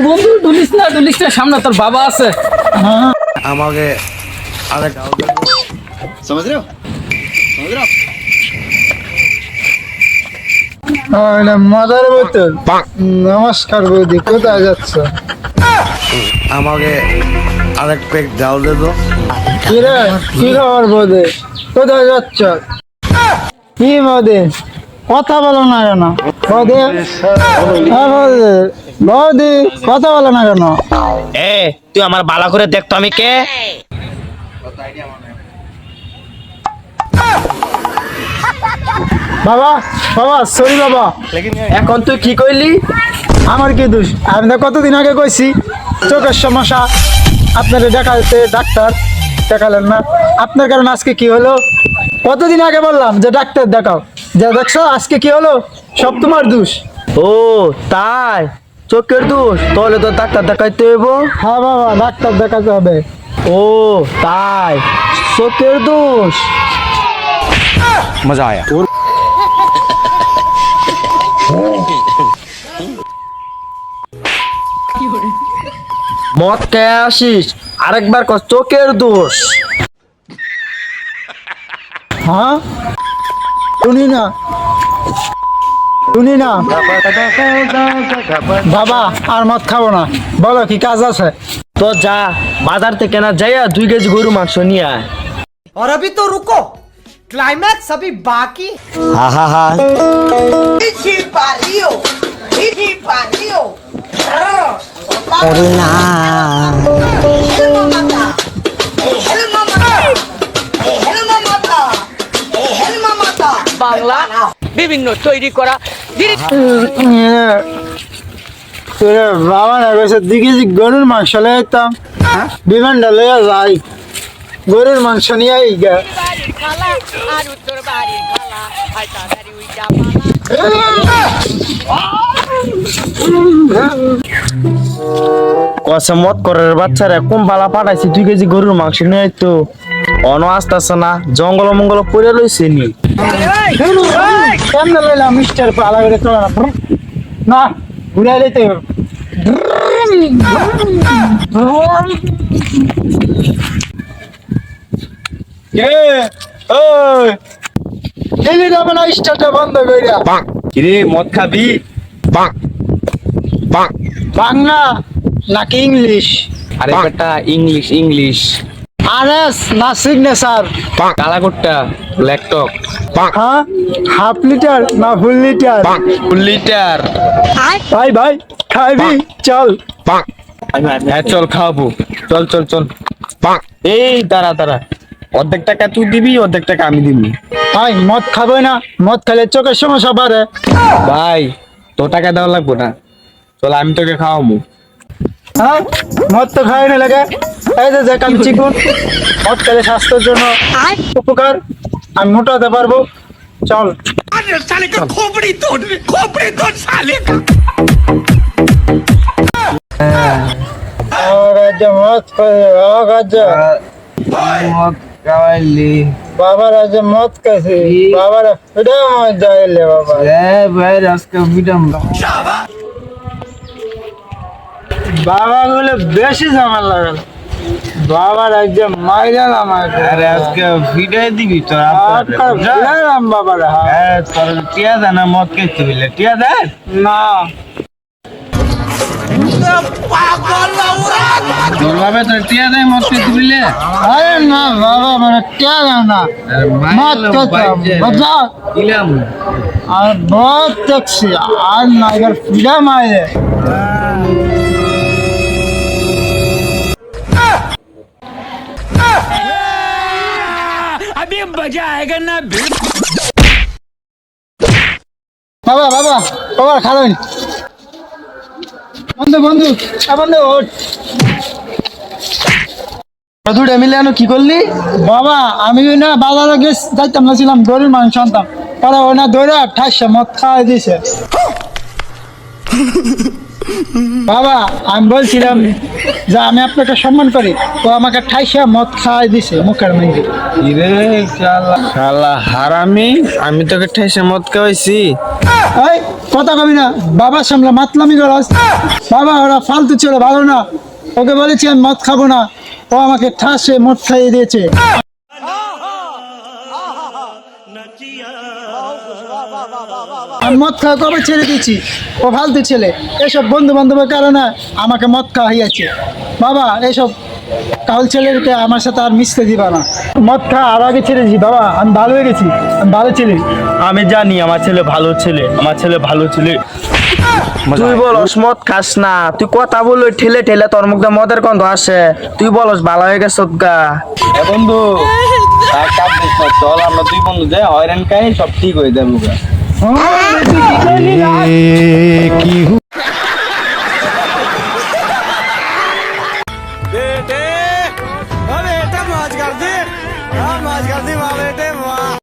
বন্ধু ডুলিস না সামনে তোর বাবা আছে। আমাকে আরে গাও समझ रहे हो মাদার বোতল। নমস্কার বৌদি, কোথায় যাচ্ছ? আমাকে আরেক প্যাক গাও দে তো। কি রে, কি খবর বৌদি? কোথায় যাচ্ছ? কি বৌদি, কথা বলো না কেন? বৌদি, হ্যাঁ বৌদি, বৌদি কথা বলো না কেন? এ তুই আমার বালা করে দেখতো আমি কে? বাবা বাবা সরি বাবা। এখন তুই কি কইলি? আমার কি দোষ? আমি তো কতদিন আগে কইছি চোখের সমস্যা, আপনারা দেখাতে ডাক্তার দেখালেন না। আপনার কারণে আজকে কি হলো? কতদিন আগে বললাম যে ডাক্তার দেখাও, যে দেখছো আজকে কি হলো? সব তোমার দোষ। ও তাই, চোখের দোষ? তাহলে তো ডাক্তার দেখাইতে হইব। হ্যাঁ বাবা, ডাক্তার দেখাতে হবে। ও তাই, চোখের দোষ। मजा आया। মদ খেয়ে আসিস, আরেকবার কর চোখের দোষ। হ্যাঁ শুনি না, শুনি না বাবা, আর মদ খাবো না। বলো কি কাজ আছে? তো যা, বাজার থেকে না যাইয়া 2 কেজি গরু মাংস নিয়ে আয়। और अभी तो रुको, क्लाइमैक्स अभी बाकी। হা হা হা। বাংলা বিভিন্ন তৈরি করা বাবা না গেছে দিকে গরুর মাংস লয়ে যেতাম, বিমানটা লইয়া যাই, গরুর মাংস নিয়ে আই গা। খালা আর উত্তর বাড়ির খালা আর তাড়াতাড়ি উইটা কসে মত করার বাচ্চারা কোন বালা পাঠাইছি 2 কেজি গরুর মাংস নিয়ে তো অন আসতেছে না, জঙ্গল মঙ্গল পড়ে লইছে নি। কেমন লইলাম মিস্টার পালা করে চলে না, ঘুরাই লইতে যাবে না, স্টার্টটা বন্ধ কইরা। কিরে মদ খাবি? বাংলা নাকি ইংলিশ? আরে বেটা ইংলিশ ইংলিশ। আরএস না সিগনেচার? কালাকুট্টা ল্যাপটপ। হ্যাঁ, হাফ লিটার না ফুল লিটার? ফুল লিটার। ভাই ভাই খাইবি? চল। হ্যাঁ চল খাওয়াবো, চল চল চল। এই দাঁড়া দাঁড়া, অর্ধেক টাকা তুই দিবি, অর্ধেক টাকা আমি দিবি। ভাই মদ খাবো না, মদ খেলে চোখের সমস্যা বাড়ে। ভাই তোর টাকা দেওয়া লাগবো না, চল আমি তোকে খাওয়াবো। হ্যাঁ, মদ তো খাই না লাগে। এই যে যে কাম চিকুন, মদ খেলে স্বাস্থ্যের জন্য উপকার, আমি মোটা হতে পারবো। চল। মদ কাওয়ালি বাবা রাজা মদ খাইছে, বাবার ফিরে মদ যাইলে বাবা। এ ভাই আজকে বিডম বাবা গুলো বেশি ঝামেলা লাগাল, বাবা রাজা মাইরাল আমাকে। আরে আজকে ভিডিও দিবি তো ফিরাইলাম বাবারা। তোর টিয়া দে না, মদ খেতে বিলে টিয়া দে না তোর বাবা তোর টিয়া দেয় মদ খেতে বিলে। আরে না বাবা, মানে কে না মদ খেতাম বুঝা। দিলাম আর বহুত দেখছি, আর না এবার ফিরা মাইরে। अभी मजा आएगा ना। বাবা বাবা বাবা খাবেন? বন্ধু বন্ধু বন্ধু ওঠ। দুটা মিলে আনো কি করলি? বাবা আমি না বাজারে যাইতাম না, ছিলাম গরুর মাংস আনতাম, পরে ওই না ধরে ঠাইসে মদ খাওয়াই দিছে। বাবা আমি বলছিলাম যে আমি আপনাকে সম্মান করি, তো আমাকে ঠাইসে মদ খাওয়াই দিছে মুখের মধ্যে। ইরে শালা শালা হারামি, আমি তোকে ঠেসে মদ খাওয়াইছি। এই কথা কবি না, বাবার সামনে মাতলামি করস। বাবা ওরা ফালতু ছিল, ভালো না। ওকে বলেছি আমি মদ খাবো না, ও আমাকে ঠাসে মদ খাইয়ে দিয়েছে। আমি মদ খাওয়া কবে ছেড়ে দিয়েছি, ও ফালতু ছেলে। এসব বন্ধু বান্ধবের কারণে আমাকে মদ খাওয়া হইয়াছে। বাবা এইসব কাল ছেলেকে আমার সাথে আর মিশতে দিবা না। মদ খাওয়া আর আগে ছেড়েছি বাবা, আমি ভালো হয়ে গেছি, আমি ভালো ছেলে। আমি জানি আমার ছেলে ভালো ছেলে, আমার ছেলে ভালো ছেলে। তুই বলস মদ খাস না, তুই কথা বলে ঠেলে ঠেলে তোর মুখে মদের গন্ধ আসে, তুই বলস ভালো হয়ে গেছ গা। বন্ধু আর কাজ দিস না, চল আমরা দুই বন্ধু যে হয়রান খাই সব ঠিক হয়ে যাবো গা। কি